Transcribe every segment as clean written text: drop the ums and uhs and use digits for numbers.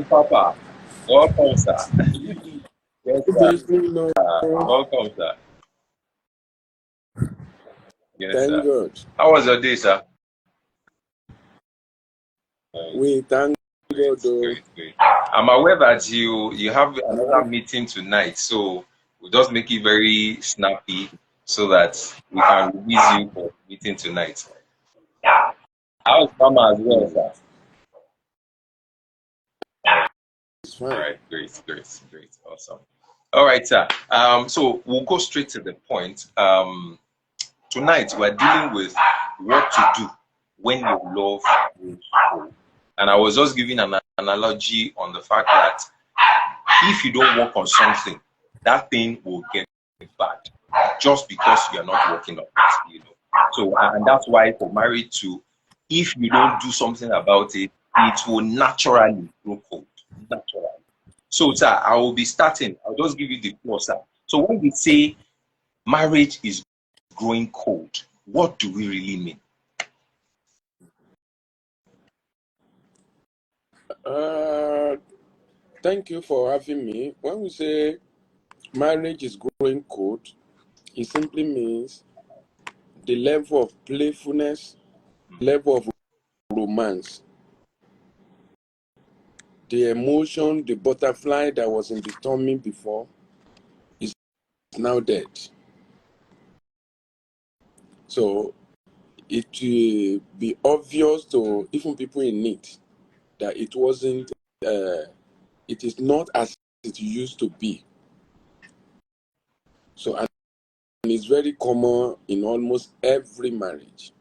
Papa. Welcome, sir. Yes, Good sir. evening, Lord. Welcome, sir. Yes, Thank sir. God. How was your day, sir? We thank Great, God. Oh. great, great. I'm aware that you have another meeting tonight, so we'll just make it very snappy so that we can release you for the meeting tonight. How's Mama as well, sir? It's All fine. right, great, great, great, awesome. All right, sir. So we'll go straight to the point. Tonight we're dealing with what to do when your love grows cold. And I was just giving an analogy on the fact that if you don't work on something, that thing will get bad just because you're not working on it. So and that's why for married to, if you don't do something about it, it will naturally grow cold. Naturally. So, sir, I will be starting. I'll just give you the floor, sir. So when we say marriage is growing cold, what do we really mean? Uh, Thank you for having me. When we say marriage is growing cold, it simply means the level of playfulness, level of romance, the emotion, the butterfly that was in the tummy before is now dead. So it will be obvious to even people in need that it wasn't, it is not as it used to be. So, and it's very common in almost every marriage.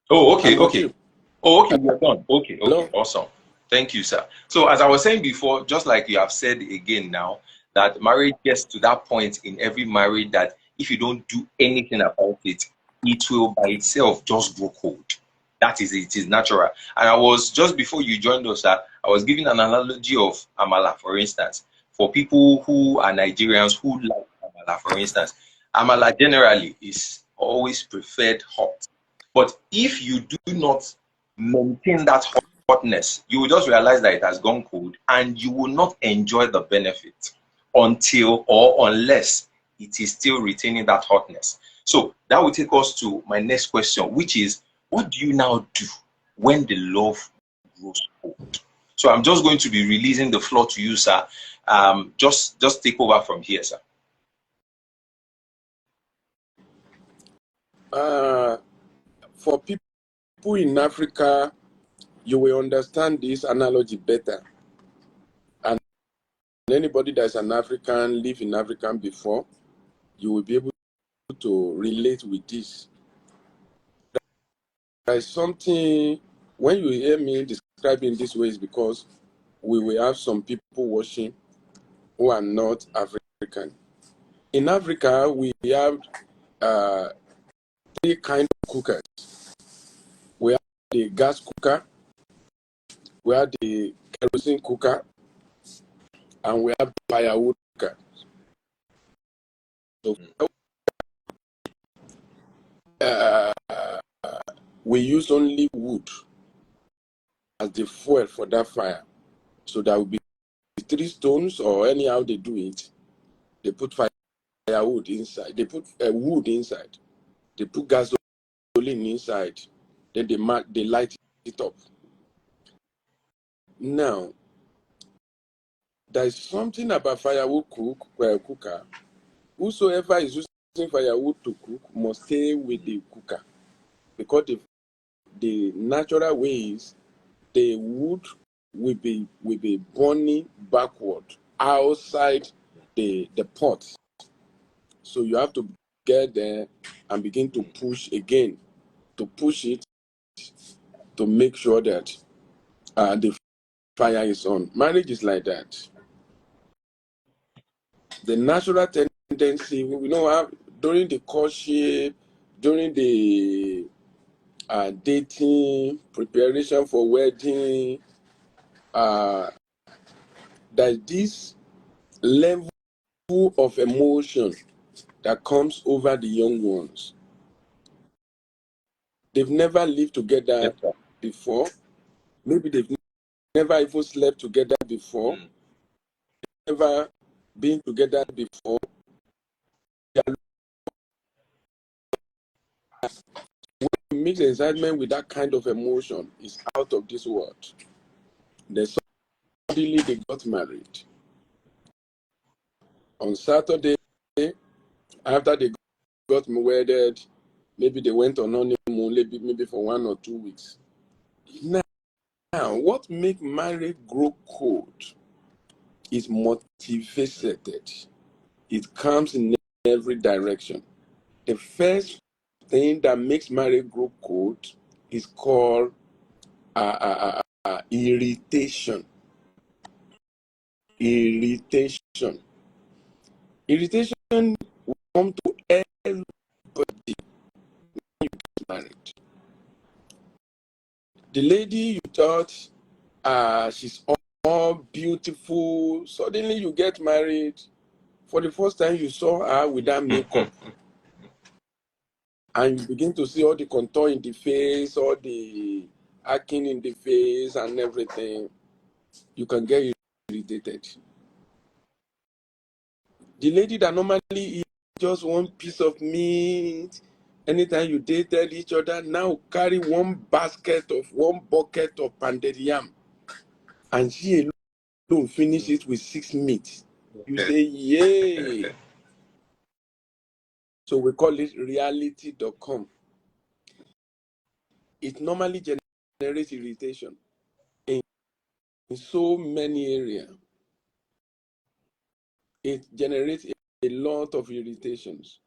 Oh, okay, I'm with okay. you. Oh, okay, you're done. Okay, okay, Hello? awesome. Thank you, sir. So, as I was saying before, just like you have said again now, that marriage gets to that point in every marriage that if you don't do anything about it, it will by itself just grow cold. That is it, is natural. And I was just before you joined us, sir, I was giving an analogy of amala, for instance, for people who are Nigerians who like amala, for instance. Amala generally is always preferred hot. But if you do not maintain that hotness, you will just realize that it has gone cold and you will not enjoy the benefit until or unless it is still retaining that hotness. So that will take us to my next question, which is what do you now do when the love grows cold? So I'm just going to be releasing the floor to you, sir. Just take over from here, sir. Uh, for people in Africa, you will understand this analogy better. And anybody that's an African, live in African before, you will be able to relate with this. There is something, when you hear me describing this way, is because we will have some people watching who are not African. In Africa, we have uh, three kinds of cookers. We have the gas cooker, we have the kerosene cooker, and we have the firewood cooker. So uh, we use only wood as the fuel for that fire. So there will be 3 stones, or anyhow they do it. They put firewood inside. They put wood inside. They put gasoline inside. Then they light it up. Now, there is something about firewood cooker. Whosoever is using firewood to cook must stay with the cooker, because the natural way is the wood will be burning backward outside the pot. So you have to get there and begin to push again, to push it to make sure that the fire is on. Marriage is like that. The natural tendency, during the courtship, during the dating, preparation for wedding, there's this level of emotion that comes over the young ones. They've never lived together Yes, sir. before. Maybe they've never even slept together before. Never been together before. When you mix excitement with that kind of emotion, is out of this world. Then suddenly they got married. On Saturday, after they got wedded, maybe they went on honeymoon, maybe for 1 or 2 weeks. Now, what make marriage grow cold is motivated. It comes in every direction. The first thing that makes marriage grow cold is called irritation. Irritation will come to everybody when you get married. The lady you thought she's all beautiful, suddenly you get married. For the first time, you saw her without makeup. And you begin to see all the contour in the face, all the acne in the face and everything. You can get irritated. The lady that normally eats just one piece of meat, anytime you dated each other, now carry one bucket of pounded yam. And she alone finish it with 6 meats. You say, yay. So we call it reality.com. It normally generates irritation in so many areas. It generates a lot of irritations.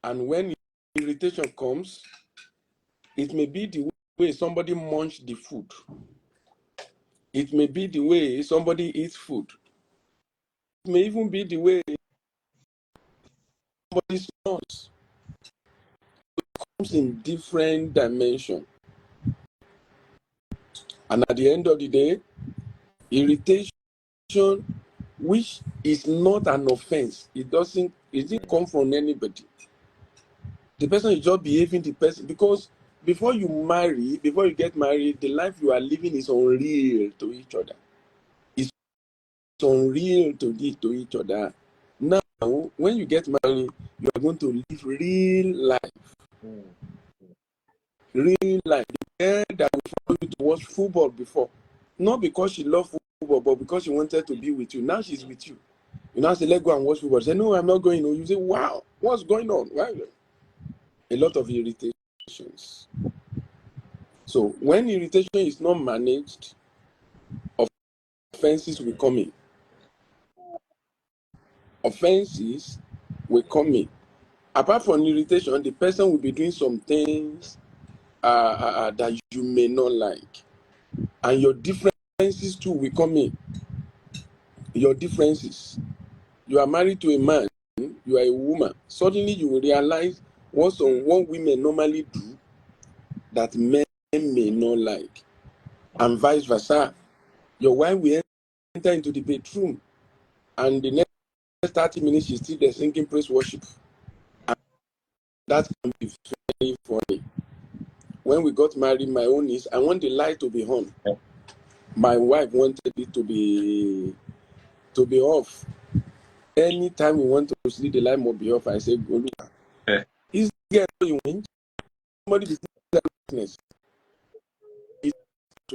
And when irritation comes, it may be the way somebody munched the food. It may be the way somebody eats food. It may even be the way somebody snores. It comes in different dimensions. And at the end of the day, irritation, which is not an offense, it didn't come from anybody. The person is just behaving the person, because before you get married, the life you are living is unreal to each other. It's unreal to each other. Now, when you get married, you are going to live real life. Real life. The girl that will follow you to watch football before, not because she loved football, but because she wanted to be with you. Now she's with you. You now say, let's go and watch football. Say, no, I'm not going. You say, wow, what's going on? Why? A lot of irritations. So when irritation is not managed, offenses will come in. Offenses will come in. Apart from irritation, the person will be doing some things that you may not like. And your differences too will come in. Your differences. You are married to a man, you are a woman. Suddenly you will realize what women normally do that men may not like. And vice versa. Your wife will enter into the bedroom, and the next 30 minutes she's still there singing praise worship. And that can be very funny. When we got married, my own is, I want the light to be on. My wife wanted it to be off. Anytime we want to sleep, the light must be off. I say, go look. Is there you want? Somebody is darkness. It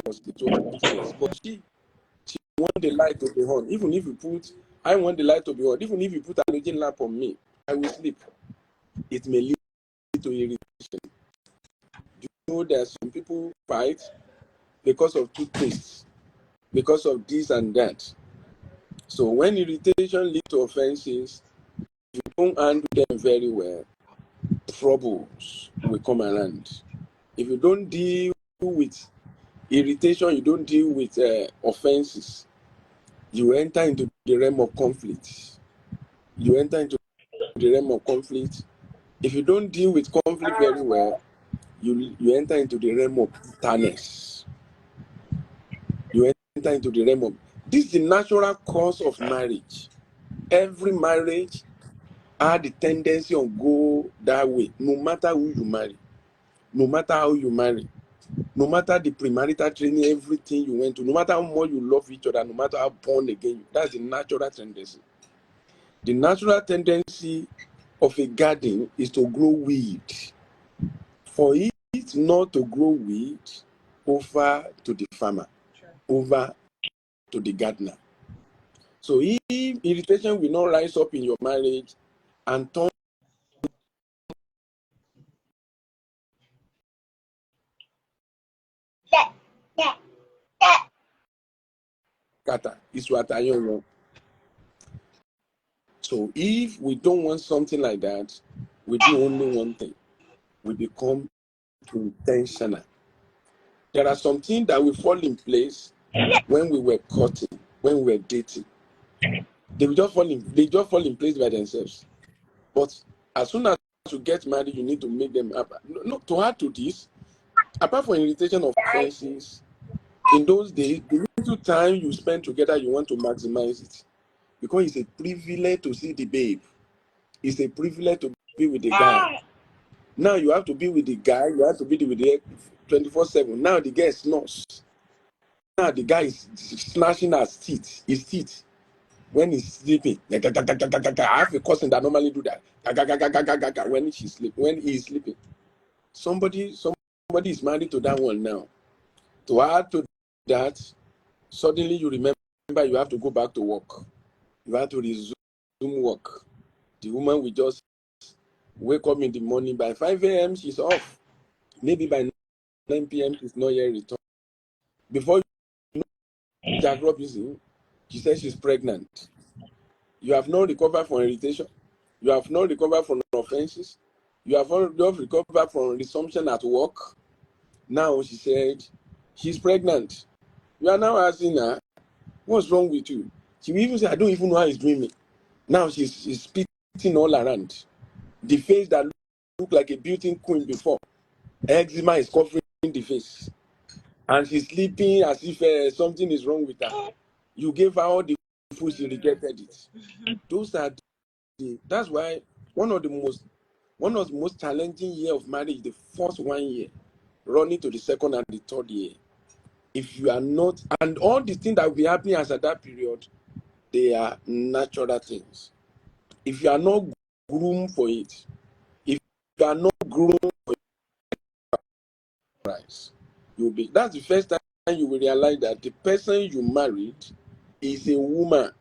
was business. But she want the light to be on. Even if you put, I want the light to be on. Even if you put a halogen lamp on me, I will sleep. It may lead to irritation. You know there are some people fight because of toothpaste, because of this and that. So when irritation leads to offenses, if you don't handle them very well, troubles will come around. If you don't deal with irritation, you don't deal with offenses, you enter into the realm of conflict. You enter into the realm of conflict. If you don't deal with conflict very well, you enter into the realm of bitterness. You enter into the realm of, this is the natural course of marriage. Every marriage had the tendency to go that way, no matter who you marry. no matter how you marry, no matter the premarital training, everything you went to, no matter how much you love each other, no matter how born again you, that's the natural tendency. The natural tendency of a garden is to grow weed. For it not to grow weed, over to the farmer, over to the gardener. So if irritation will not rise up in your marriage and turn scatter, is what I know. So if we don't want something like that, we do only one thing. We become intentional. There are some things that will fall in place when we were courting, when we were dating. They just fall in place by themselves. But as soon as you get married, you need to make them happen. No, to add to this, apart from irritation of offenses, in those days, the little time you spend together, you want to maximize it. Because it's a privilege to see the babe. It's a privilege to be with the guy. Now you have to be with the guy, you have to be with the 24/7. Now the guy snores. Now the guy is snatching his teeth when he's sleeping. I have a cousin that normally do that when he's sleeping. Somebody is married to that one now. To add to that, suddenly you remember you have to go back to work. You have to resume work. The woman will just wake up in the morning. By 5 a.m., she's off. Maybe by 9 p.m., she's not yet returned. Before you know, Jack Robinson, she says she's pregnant. You have not recovered from irritation. You have not recovered from offenses. You have not recovered from resumption at work. Now she said she's pregnant. You are now asking her, what's wrong with you? She will even say, I don't even know how he's doing me. Now she's spitting all around. The face that looked like a beauty queen before, eczema is covering the face. And she's sleeping as if something is wrong with her. You gave her all the food, she rejected it. That's why one of the most challenging year of marriage, the first 1 year, running to the second and the third year. If you are not, and all the things that will be happening as at that period, they are natural things. If you are not groomed for it, if you are not groomed for it, that's the first time you will realize that the person you married is a woman,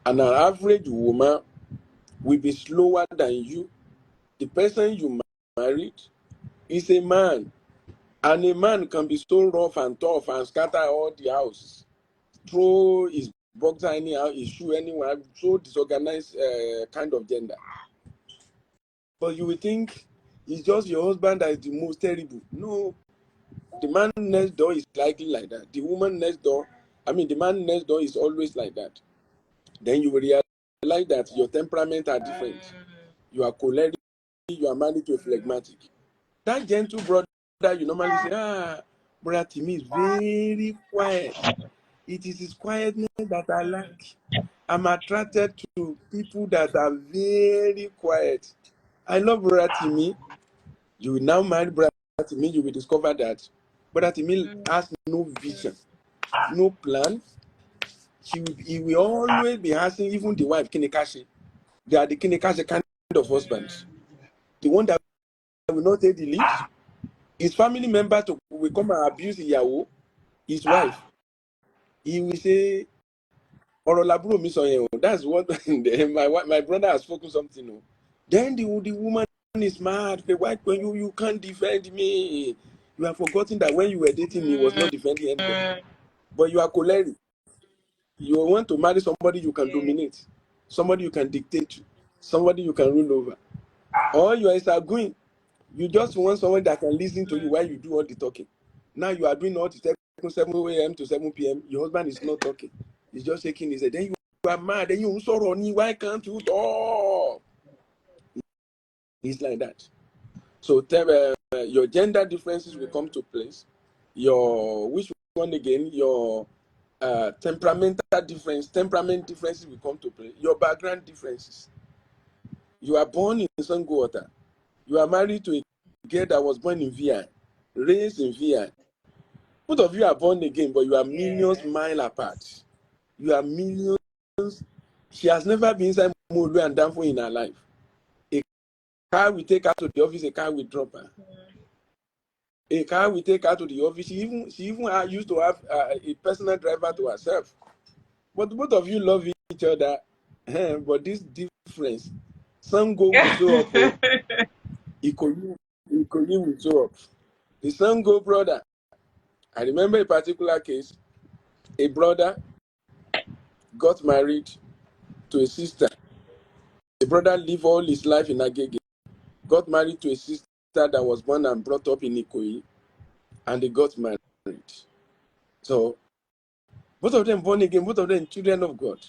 and an average woman will be slower than you. The person you married is a man, and a man can be so rough and tough and scatter all the house, throw his boxer anyhow, his shoe anywhere, so disorganized kind of gender. But you will think it's just your husband that is the most terrible. No, the man next door is likely like that. The woman next door, the man next door is always like that. Then you will realize that your temperament are different. You are choleric, you are married to a phlegmatic. That gentle brother, you normally say, brother Timmy is very quiet. It is his quietness that I like. I'm attracted to people that are very quiet. I love brother Timmy. You will now marry brother Timmy, you will discover that brother Timmy has no vision, no plan. He will always be asking even the wife, Kinekashi. They are the Kinekashi kind of husbands. The one that will not take the lead. His family member will come and abuse his wife. He will say, that's what my brother has spoken something. Then the woman is mad. The wife, when you can't defend me. You have forgotten that when you were dating me, was not defending anybody. But you are choleric. You want to marry somebody you can dominate, somebody you can dictate to, somebody you can rule over. Or you are going. You just want someone that can listen to you while you do all the talking. Now you are doing all the 7 a.m. to 7 p.m. Your husband is not talking. He's just shaking his head. Then you are mad. Then you sorrow. Why can't you talk? It's like that. So your gender differences will come to place. Which one again? Your temperament differences will come to play. Your background differences. You are born in Sango Water. You are married to a girl that was born in VI, raised in VI. Both of you are born again, but you are millions miles apart. You are millions. She has never been inside Molu and Danfo in her life. A car will take her to the office, a car will drop her. A car will take her to the office. She even used to have a personal driver to herself. But both of you love each other. But this difference, some go will show up. Ikoyi will show up. The some go brother. I remember a particular case. A brother got married to a sister. The brother lived all his life in Agege. Got married to a sister that was born and brought up in Ikoyi. And they got married. So, both of them born again, both of them children of God.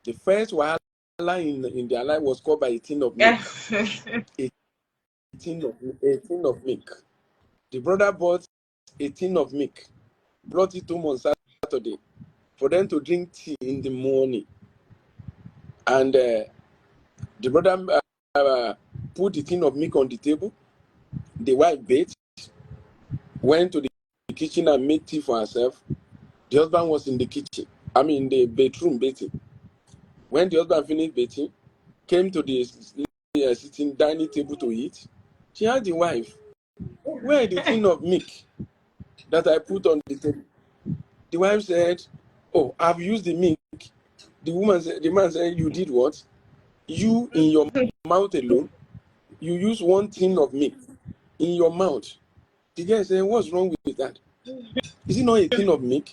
The first wahala in their life was called by a tin of milk. a tin of milk. The brother bought a tin of milk, brought it home on Saturday for them to drink tea in the morning. And the brother put the tin of milk on the table. The wife bathed, went to the kitchen and made tea for herself. The husband was in the kitchen, in the bedroom bathing. When the husband finished bathing, came to the sitting dining table to eat, she asked the wife, "Where is the tin of milk that I put on the table?" The wife said, "Oh, I've used the milk." The man said, "You did what? You in your mouth alone, you use one tin of milk in your mouth." The guy said, "What's wrong with that? Is it not a tin of milk?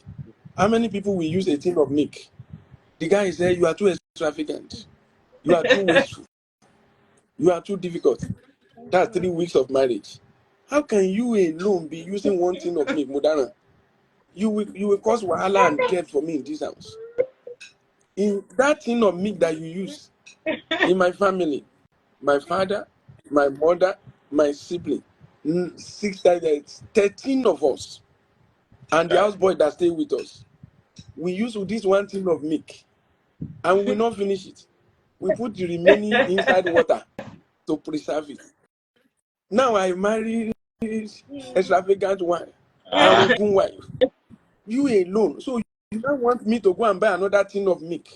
How many people will use a tin of milk?" The guy said, "You are too extravagant. You are too wasteful. You are too difficult." That's 3 weeks of marriage. How can you alone be using one tin of milk, Mudana? You will cause wahala and death for me in this house. In that tin of milk that you use, in my family, my father, my mother, my sibling, 13 of us, and the houseboy that stay with us, we use this one tin of milk, and we will not finish it. We put the remaining inside water to preserve it. Now I marry extravagant wife, Arogun wife. You alone. So you don't want me to go and buy another tin of milk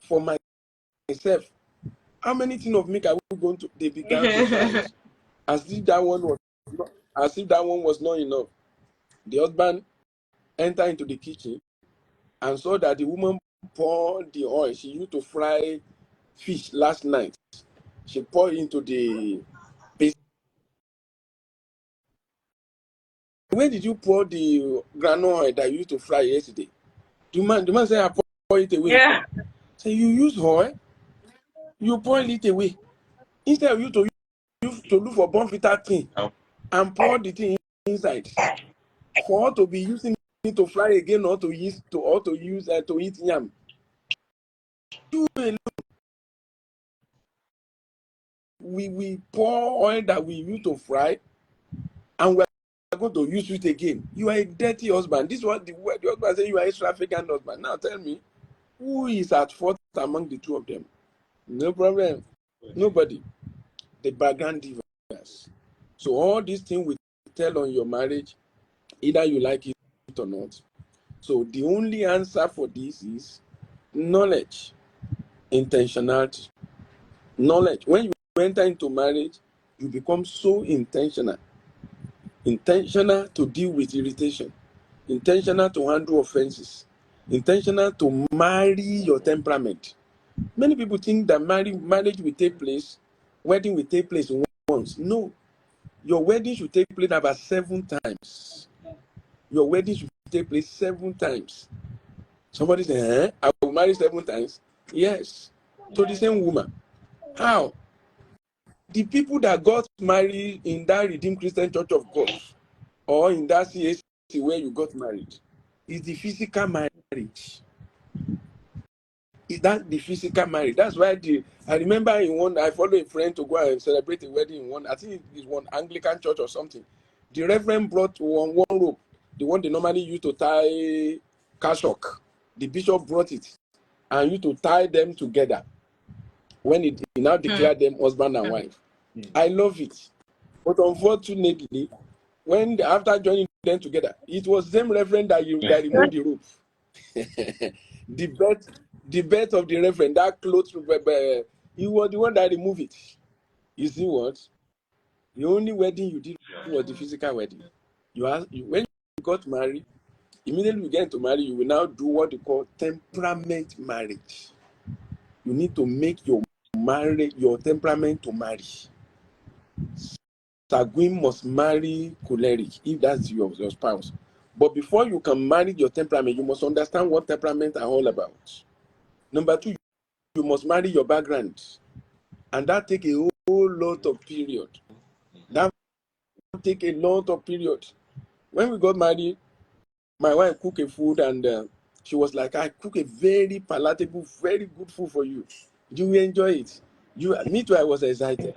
for myself. How many tin of milk are we going to? They began to fight. As if that one was not enough. The husband entered into the kitchen and saw that the woman poured the oil she used to fry fish last night. She poured into the basin. Where did you pour the granola oil that you used to fry yesterday? The man said, "I pour it away." Yeah. So you use oil, you pour it away. Instead of you to look for bonfita thing and pour the thing inside, for to be using it to fry again or to use to eat yam. You alone, we pour oil that we use to fry, and we are going to use it again. You are a dirty husband. This is what the husband said. You are a extravagant husband. Now tell me, who is at fault among the two of them? No problem. Nobody. The background divers. So all these things we tell on your marriage, either you like it or not. So the only answer for this is knowledge, intentionality. Knowledge. When you enter into marriage, you become so intentional. Intentional to deal with irritation. Intentional to handle offenses. Intentional to marry your temperament. Many people think that marriage will take place, wedding will take place once. No. Your wedding should take place about 7 times. Your wedding should take place 7 times. Somebody say, I will marry 7 times? Yes. To the same woman. How? The people that got married in that Redeemed Christian Church of God or in that CAC where you got married is the physical marriage. Is that the physical marriage? That's why I remember I followed a friend to go and celebrate a wedding in I think it's one Anglican church or something. The reverend brought one rope, the one they normally use to tie cassock. The bishop brought it and used to tie them together when he now declared them husband and wife. I love it. But unfortunately, after joining them together, it was the same reverend that removed the rope. the birth of the reverend, that clothes, he was the one that removed it. You see what? The only wedding you did was the physical wedding. When you got married, immediately you get into marriage, you will now do what you call temperament marriage. You need to make your temperament to marry. Sanguine must marry choleric if that's your spouse. But before you can marry your temperament, you must understand what temperament are all about. Number two, you must marry your background. And that take a whole lot of period. That take a lot of period. When we got married, my wife cooked a food and she was like, I cook a very palatable, very good food for you. Do you enjoy it? Me too, I was excited.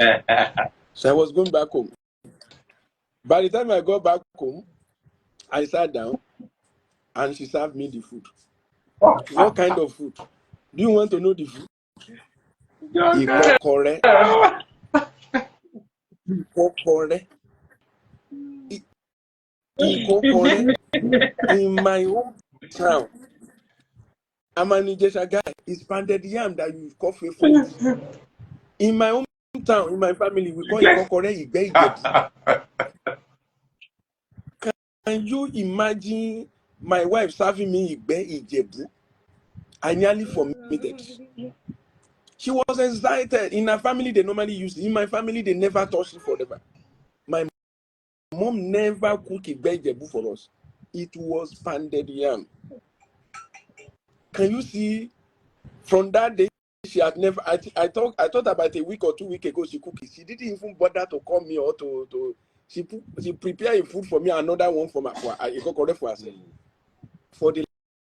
So I was going back home. By the time I got back home, I sat down and she served me the food. What kind of food? Do you want to know the food? Ikokore. Ikokore. Ikokore. In my hometown, I'm an Ijesha guy. It's pounded yam that you call favorite. In my hometown, in my family, we call Ikokore Igbe Ijebu. Can you imagine my wife serving me Igbe Ijebu? I nearly vomited. She was excited. In her family, they normally use it. In my family, they never touch it forever. My mom never cooked Igbe Ijebu for us. It was pounded yam. Can you see? From that day, she had never. I thought about a week or 2 weeks ago she cooked it. She didn't even bother to call me or to. She prepared a food for me, another one for herself. For the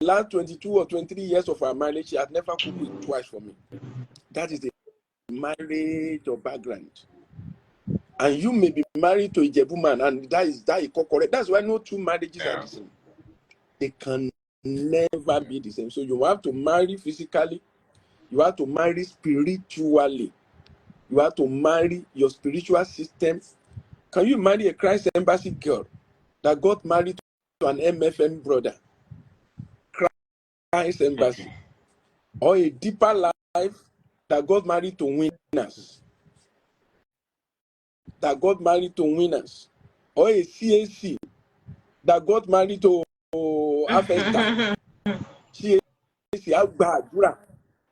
last 22 or 23 years of our marriage, she had never cooked it twice for me. That is the marriage or background. And you may be married to a Ijebu man, and that is correct. That's why no two marriages are the same. They can never be the same. So you have to marry physically, you have to marry spiritually, you have to marry your spiritual system. Can you marry a Christ Embassy girl that got married to an MFM brother? Christ Embassy. Or a deeper life that got married to winners? That got married to winners. Or a CAC that got married to Afesta. CAC,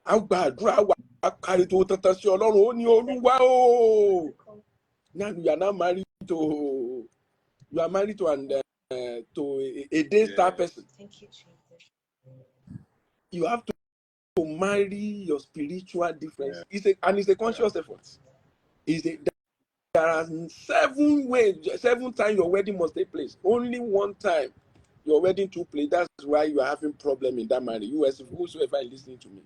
àgbàdúrà àkárí tó tẹ̀tẹ̀ sí Ọlọ́run ó ní Olúwa o. Now you are now married to a Daystar person. Thank you, Jesus. You have to marry your spiritual difference. Yeah. It's a conscious effort. There are 7 ways, 7 times your wedding must take place. Only one time your wedding took place. That's why you are having problem in that marriage. Whosoever is listening to me,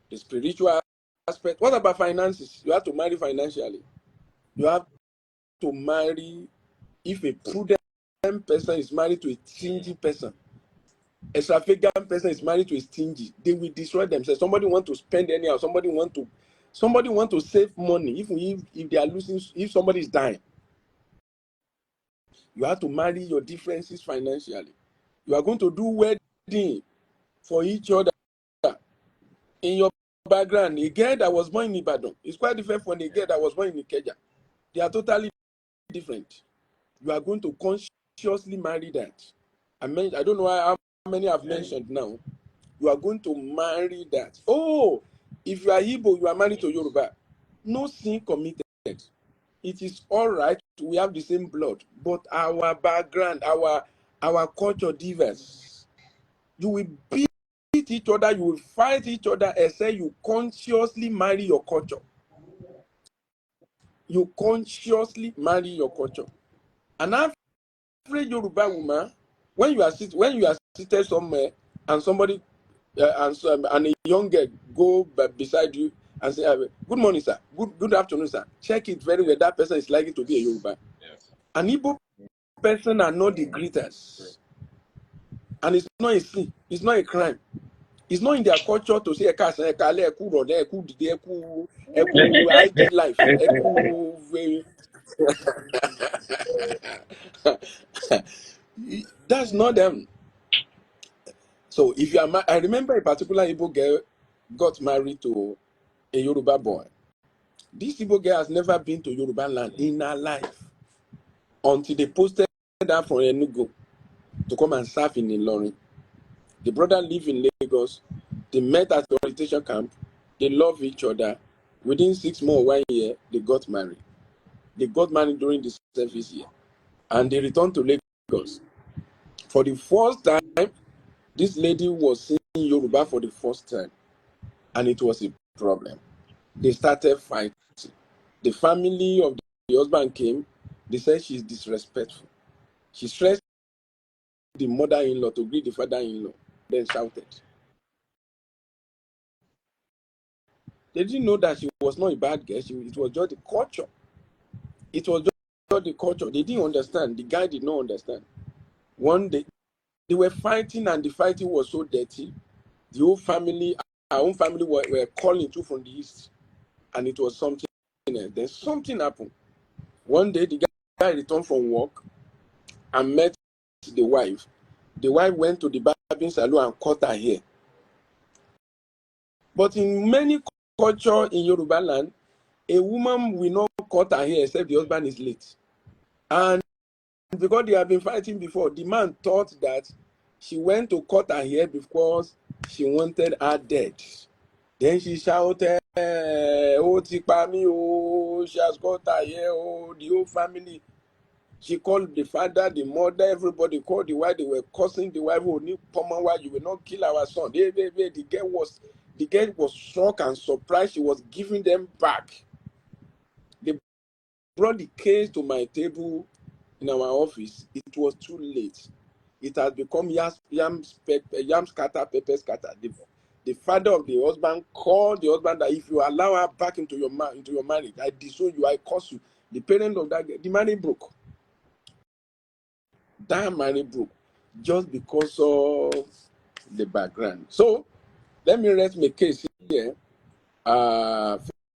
the spiritual aspect. What about finances? You have to marry financially. You have to marry. If a prudent person is married to a stingy person, a extravagant person is married to a stingy, they will destroy themselves. Somebody want to spend anyhow. Somebody want to save money. If they are losing, if somebody is dying, you have to marry your differences financially. You are going to do wedding for each other. In your background, a girl that was born in Ibadan is quite different from a girl that was born in Ikeja. They are totally different. You are going to consciously marry that. I don't know how many I've mentioned now. You are going to marry that. Oh, if you are Igbo, you are married to Yoruba. No sin committed. It is all right. We have the same blood, but our background, our culture differs. You will beat each other. You will fight each other. Except you consciously marry your culture. You consciously marry your culture. An average Yoruba woman, when you are seated somewhere and somebody and a young girl go beside you and say, good morning, sir. Good afternoon, sir. Check it very well. That person is likely to be a Yoruba. Yes. An Igbo person are not the greeters. And it's not a sin. It's not a crime. It's not in their culture to say IG life. That's not them. So if you are, I remember a particular Igbo girl got married to a Yoruba boy. This Igbo girl has never been to Yoruba land in her life until they posted her from Enugu to come and serve in Ilorin. The brother lived in Lagos. They met at the orientation camp. They love each other. Within 6 months, 1 year, they got married. They got married during the service year. And they returned to Lagos. For the first time, this lady was singing Yoruba for the first time. And it was a problem. They started fighting. The family of the husband came. They said she's disrespectful. She stressed the mother-in-law to greet the father-in-law, then shouted. They didn't know that she was not a bad girl. It was just the culture. It was just the culture. They didn't understand. The guy did not understand. One day, they were fighting, and the fighting was so dirty. The whole family, our own family, were calling too from the east, and it was something else. Then something happened. One day, the guy returned from work and met the wife. The wife went to the barbing salon and cut her hair. But in many cultures in Yoruba land, a woman will not cut her hair except the husband is late. And because they have been fighting before, the man thought that she went to cut her hair because she wanted her dead. Then she shouted, "Oh, Tipami, oh, she has cut her hair, oh," the whole family. She called the father, the mother, everybody called the wife. They were cursing the wife, "Oh, why you will not kill our son." The girl was shocked and surprised. She was giving them back. They brought the case to my table in our office. It was too late. It has become yam scatter, pepper scatter. The father of the husband called the husband that if you allow her back into your marriage, I disown you, I curse you. The parent of that girl, the marriage broke. That marriage broke just because of the background. So let me rest my case here.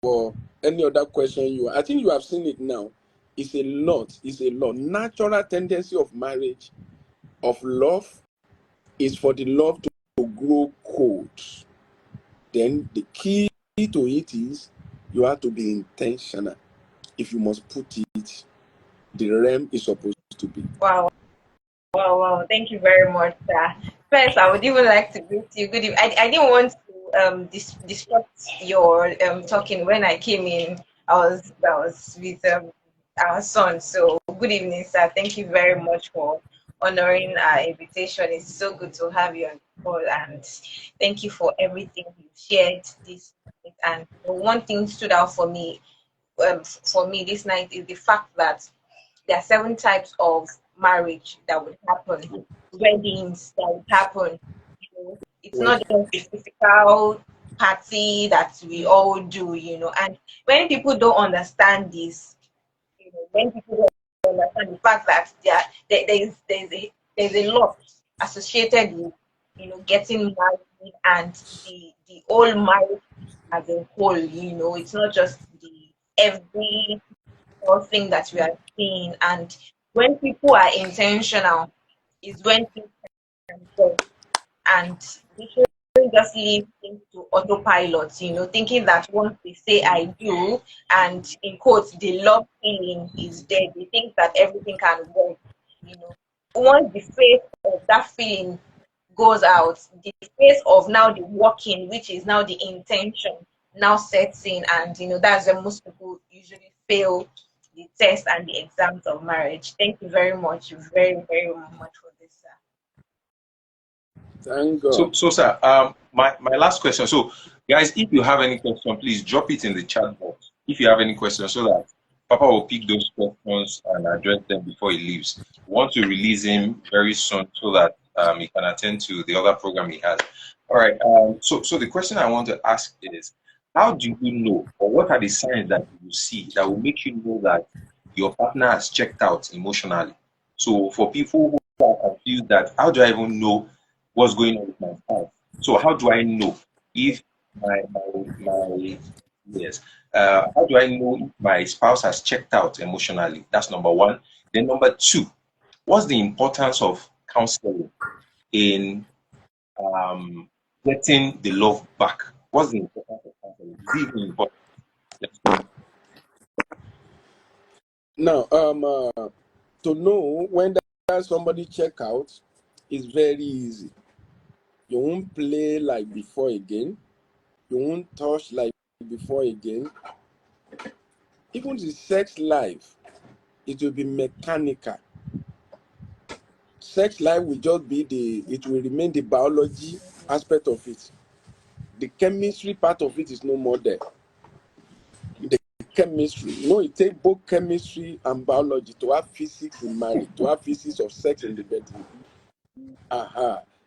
For any other question I think you have seen it now. It's a lot. Natural tendency of marriage, of love, is for the love to grow cold. Then the key to it is you have to be intentional. If you must put it, the realm is supposed to be. Wow. Thank you very much, sir. First, I would even like to greet you. Good evening. I didn't want to disrupt your talking when I came in. I was with our son. So good evening, sir. Thank you very much for honoring our invitation. It's so good to have you on the call, and thank you for everything you shared this night. And one thing stood out for me this night is the fact that there are 7 types of marriage that would happen, weddings that would happen. It's not just a physical party that we all do, And when people don't understand this, when people don't understand the fact that there's a lot associated with, getting married and the whole marriage as a whole, it's not just the every thing that we are seeing. And when people are intentional is when things can go. And we shouldn't just leave things to autopilot, thinking that once they say I do, and in quotes, the love feeling is dead. They think that everything can work, Once the face of that feeling goes out, the face of now the working, which is now the intention, now sets in, and that's when most people usually fail the test and the exams of marriage. Thank you very much, very, very much for this, sir. Thank God. So sir, my last question. So guys, if you have any question, please drop it in the chat box. If you have any questions, so that Papa will pick those questions and address them before he leaves. We want to release him very soon so that he can attend to the other program he has. All right. So the question I want to ask is, how do you know, or what are the signs that you see that will make you know that your partner has checked out emotionally? So for people who are confused that how do I even know what's going on with my spouse? So how do I know if my yes? How do I know if my spouse has checked out emotionally? That's number one. Then number two, what's the importance of counseling in um, getting the love back? What's the importance of counseling? Is it even important? Let's go. Now, to know when that somebody check out is very easy. You won't play like before again. You won't touch like before again. Even the sex life, it will be mechanical. Sex life will just be it will remain the biology aspect of it. The chemistry part of it is no more there. The chemistry, it takes both chemistry and biology to have physics in marriage, to have physics of sex in the bedroom.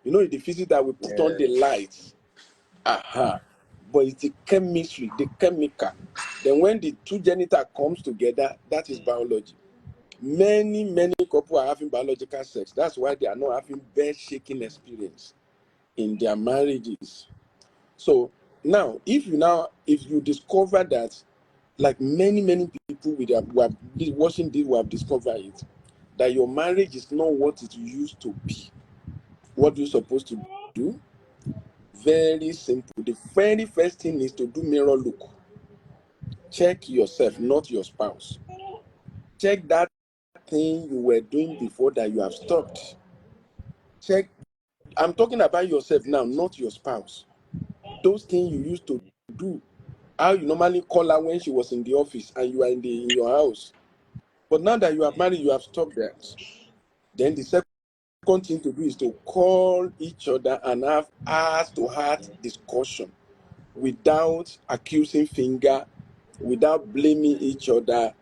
The physics that we put on the Yes. lights. But it's the chemistry, the chemical. Then when the two genital comes together, that is biology. Many couples are having biological sex. That's why they are not having bed shaking experience in their marriages. So now, if you discover that, like many people who have been watching this, who have discovered it, that your marriage is not what it used to be. What you're supposed to do? Very simple. The very first thing is to do mirror look. Check yourself, not your spouse. Check that thing you were doing before that you have stopped. Check. I'm talking about yourself now, not your spouse. Those things you used to do. How you normally call her when she was in the office and you are in your house. But now that you are married, you have stopped that. Then the second thing to do is to call each other and have heart-to-heart discussion without accusing finger, without blaming each other.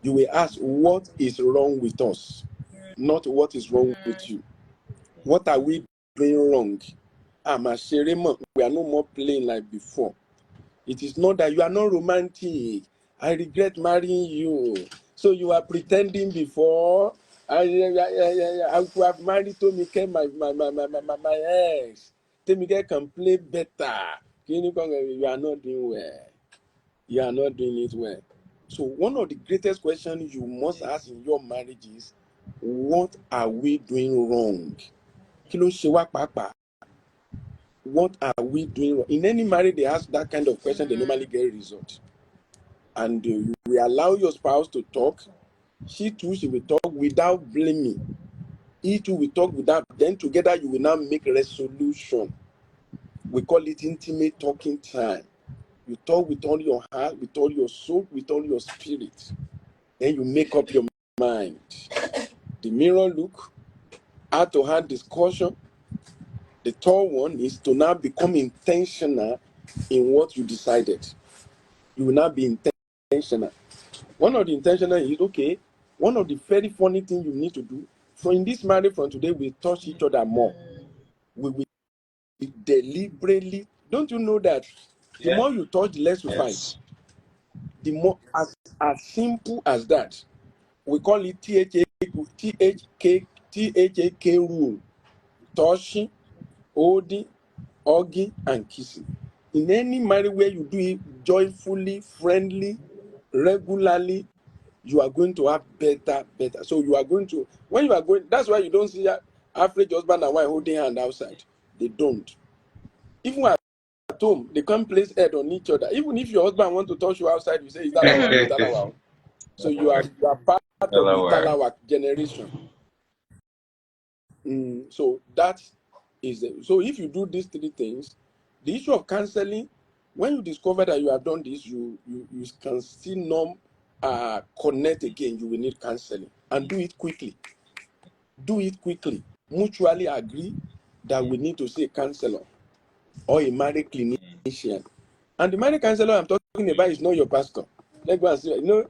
You will ask, what is wrong with us? Not what is wrong with you. What are we doing wrong? We are no more playing like before. It is not that you are not romantic. I regret marrying you. So you are pretending before. I could have married Tomike, my ex. Tomike can play better. You are not doing well. You are not doing it well. So one of the greatest questions you must ask in your marriage is, what are we doing wrong? What are we doing wrong? In any marriage, they ask that kind of question, they normally get a result. And you will allow your spouse to talk. She will talk without blaming. He too will talk without. Then together you will now make a resolution. We call it intimate talking time. You talk with all your heart, with all your soul, with all your spirit. Then you make up your mind. The mirror look, heart-to-heart discussion. The third one is to now become intentional in what you decided. You will now be intentional. One of the intentional is, okay, one of the very funny things you need to do, so in this marriage from today, we touch each other more. We will deliberately, don't you know that the more you touch, the less you fight? Yes. The more, as simple as that. We call it THK rule. Touching, holding, hugging, and kissing. In any marriage where you do it joyfully, friendly, regularly, you are going to have better. So you are going to, when you are going, that's why you don't see average husband and wife holding hand outside. They don't. Even at home, they can't place head on each other. Even if your husband wants to touch you outside, you say, is that our? So you are part of the Talawa generation. So that is it. So if you do these three things, the issue of counseling, when you discover that you have done this, you can still not connect again. You will need counseling, and do it quickly. Do it quickly. Mutually agree that we need to see a counselor or a marriage clinician. And the marriage counselor I'm talking about is not your pastor. Let's go and see.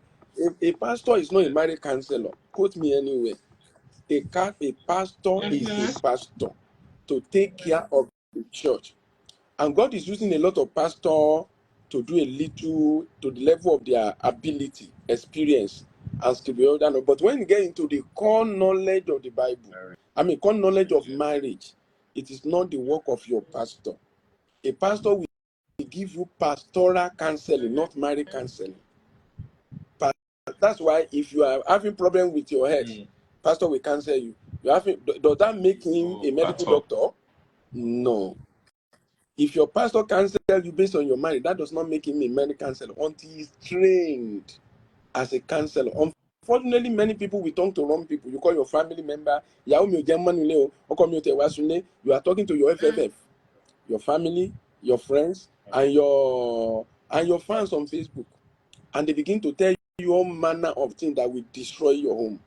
A pastor is not a marriage counselor. Quote me anywhere. A pastor is a pastor to take care of the church. And God is using a lot of pastors to do a little to the level of their ability, experience, and skill. But when you get into the core knowledge of the Bible, core knowledge of marriage, it is not the work of your pastor. A pastor will give you pastoral counseling, not marriage counseling. That's why if you are having problem with your head, pastor will counsel you. Does that make him a medical doctor? No. If your pastor counsel you based on your marriage, that does not make him a medical counselor until he's trained as a counselor. Unfortunately, many people will talk to wrong people. You call your family member, you are talking to your FFF, your family, your friends, and your fans on Facebook, and they begin to tell you all manner of things that will destroy your home.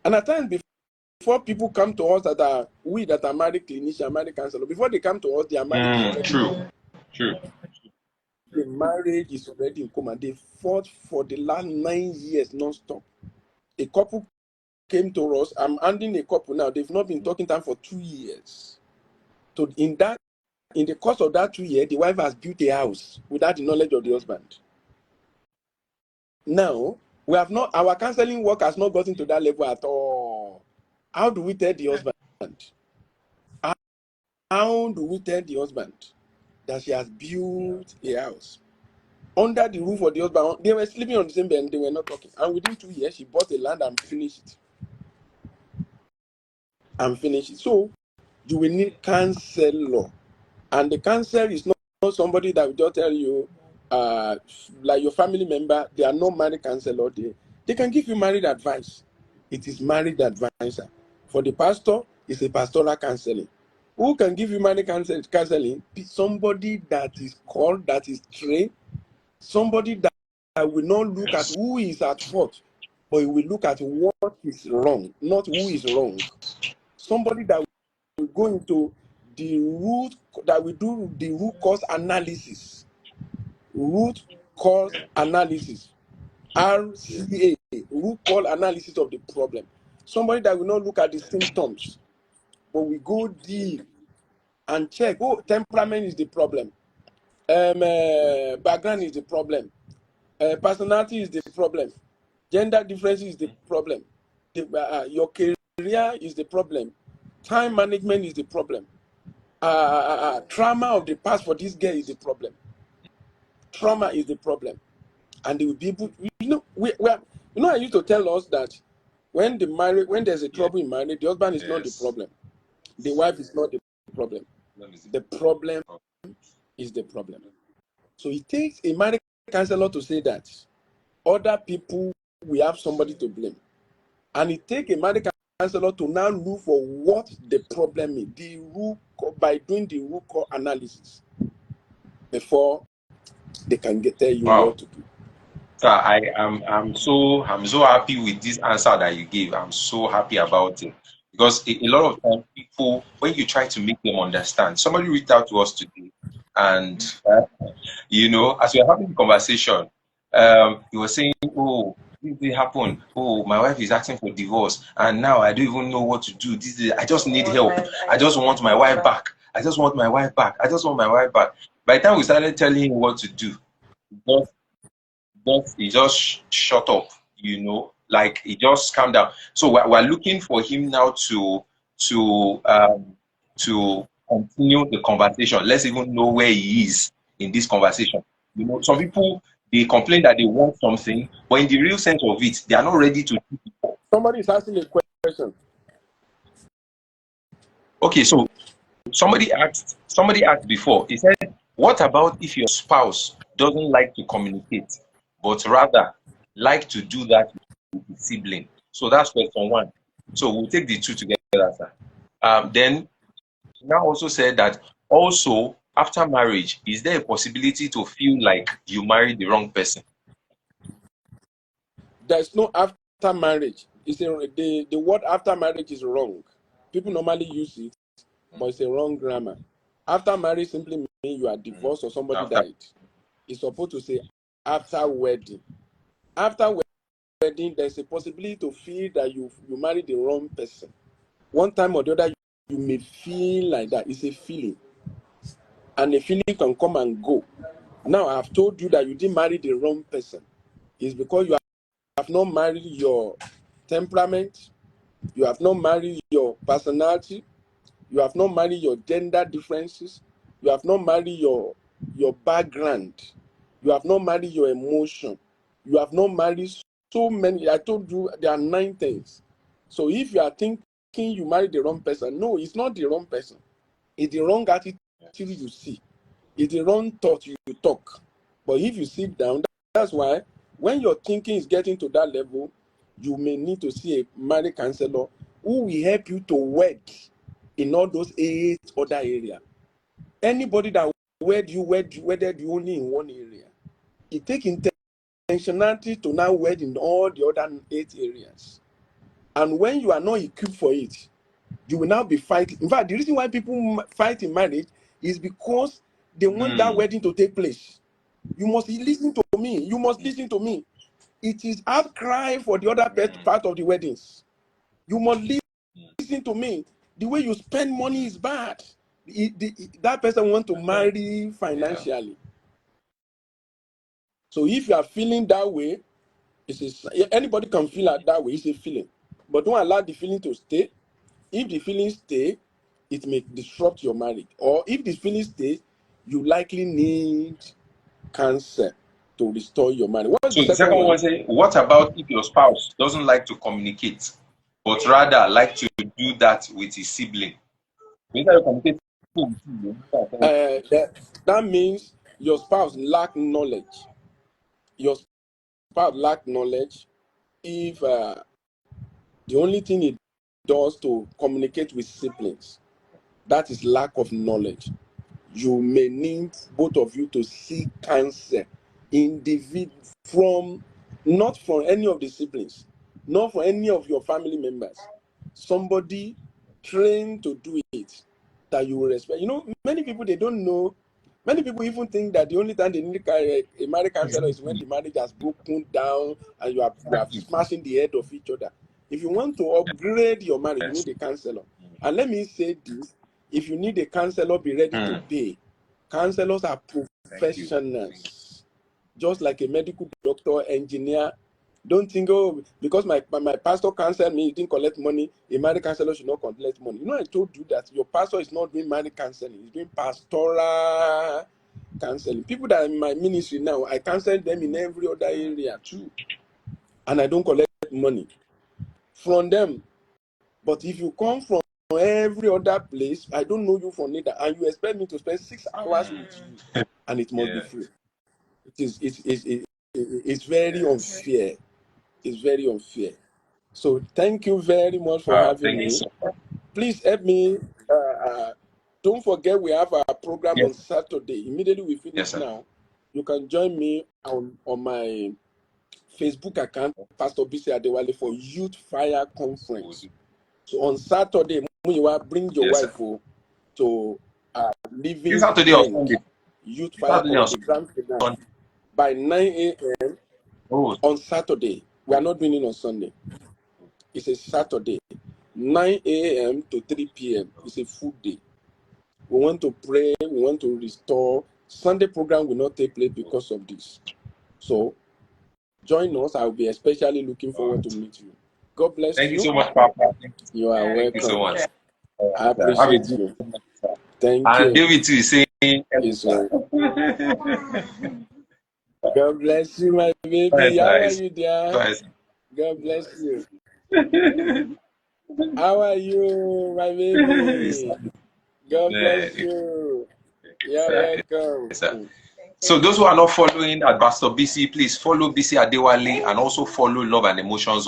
And at times, before people come to us that are married clinician, married counselor, before they come to us, they are married. True. The marriage is already in coma. They fought for the last 9 years non-stop. A couple came to us. I'm handing a couple now. They've not been talking time for 2 years. So in the course of that 2 years, the wife has built a house without the knowledge of the husband. Now, our counseling work has not gotten to that level at all. How do we tell the husband? How do we tell the husband that she has built a house under the roof of the husband? They were sleeping on the same bed and they were not talking. And within 2 years, she bought a land and finished it. So you will need counselor. And the counselor is not somebody that will just tell you, like your family member, they are not married counselor. They can give you married advice. It is married advisor. For the pastor, it's a pastoral counseling. Who can give you married counseling? Somebody that is called, that is trained, somebody that will not look at who is at fault, but he will look at what is wrong, not who is wrong. Somebody that will go into the root, that will do the root cause analysis. Root cause analysis. RCA, root cause analysis of the problem. Somebody that will not look at the symptoms, but we go deep and check. Oh, temperament is the problem. Background is the problem. Personality is the problem. Gender difference is the problem. Your career is the problem. Time management is the problem. Trauma of the past for this girl is the problem. Trauma is the problem. And they will be able to, I used to tell us that when there's a trouble in marriage, the husband is not the problem. The wife is not the problem. The problem is the problem. So it takes a marriage counselor to say that other people will have somebody to blame. And it takes a marriage counselor to now look for what the problem is, by doing the root cause analysis before they can tell you what to do. So I'm so happy with this answer that you gave. I'm so happy about it. Because a lot of times people, when you try to make them understand, somebody reached out to us today, and as we were having the conversation, he was saying, "Oh, this did happen. Oh, my wife is asking for divorce, and now I don't even know what to do. I just need help. I just want my wife back. I just want my wife back. I just want my wife back." By the time we started telling him what to do, he just shut up, like he just calmed down. So we're looking for him now to continue the conversation. Let's even know where he is in this conversation. Some people, they complain that they want something, but in the real sense of it, they are not ready to do it. Somebody is asking a question. Okay, so somebody asked before. He said, "What about if your spouse doesn't like to communicate, but rather like to do that with the sibling?" So that's question one. So we'll take the two together, sir. Then now also said that also after marriage, is there a possibility to feel like you married the wrong person? There's no after marriage. The word after marriage is wrong. People normally use it, but it's a wrong grammar. After marriage simply means you are divorced or somebody died. It's supposed to say after wedding. After wedding, there's a possibility to feel that you married the wrong person. One time or the other, you may feel like that. It's a feeling. And the feeling can come and go. Now, I've told you that you didn't marry the wrong person. It's because you have not married your temperament. You have not married your personality. You have not married your gender differences. You have not married your background. You have not married your emotion. You have not married so many. I told you there are 9 things. So if you are thinking you married the wrong person, no, it's not the wrong person. It's the wrong attitude you see. It's the wrong thought you talk. But if you sit down, that's why when your thinking is getting to that level, you may need to see a marriage counselor who will help you to wed in all those 8 other areas. Anybody that wedded you only in one area. It takes intentionality to now wed in all the other 8 areas. And when you are not equipped for it, you will now be fighting. In fact, the reason why people fight in marriage is because they want that wedding to take place. You must listen to me. You must listen to me. It is outcry for the other part of the weddings. You must listen to me. The way you spend money is bad. That person wants to marry financially. So if you are feeling that way, anybody can feel that way. It's a feeling. But don't allow the feeling to stay. If the feelings stay, it may disrupt your marriage. Or if the feelings stay, you likely need cancer to restore your marriage. What's So the the second second one? one say, what about if your spouse doesn't like to communicate, but rather like to do that with his sibling? That means your spouse lack knowledge. Your spouse lack knowledge. If the only thing it does to communicate with siblings, that is lack of knowledge. You may need both of you to seek counsel not from any of the siblings, not from any of your family members. Somebody trained to do it that you will respect. Many people, they don't know. Many people even think that the only time they need a marriage counselor is when the marriage has broken down and you are smashing the head of each other. If you want to upgrade your marriage, you need a counselor. And let me say this: if you need a counselor, be ready to pay. Counselors are professionals, just like a medical doctor, engineer. Don't think, oh, because my pastor counseled me, he didn't collect money, a marriage counselor should not collect money. I told you that your pastor is not doing marriage counseling, he's doing pastoral counseling. People that are in my ministry now, I counsel them in every other area too. And I don't collect money from them. But if you come from every other place, I don't know you from neither, and you expect me to spend 6 hours with you, and it must be free. It's very unfair. It's very unfair. So thank you very much for having me. Please help me. Don't forget we have our program on Saturday. Immediately we finish now, you can join me on my Facebook account, Pastor Bisi Adewale, for Youth Fire Conference. So on Saturday, bring your wife to Living Strength Youth Fire Conference by 9 a.m. on Saturday. We are not doing it on Sunday. It's a Saturday, 9 a.m. to 3 p.m. It's a full day. We want to pray. We want to restore. Sunday program will not take place because of this. So join us. I will be especially looking forward to meet you. God bless you. Thank you so much, Papa. You are welcome. Thank you so much. I appreciate you. Thank you. And David too is saying, God bless you, my baby. How are you, dear? God bless you. How are you, my baby? God bless you. You're welcome. So those who are not following at Pastor Bisi, please follow Bisi Adewale and also follow Love and Emotions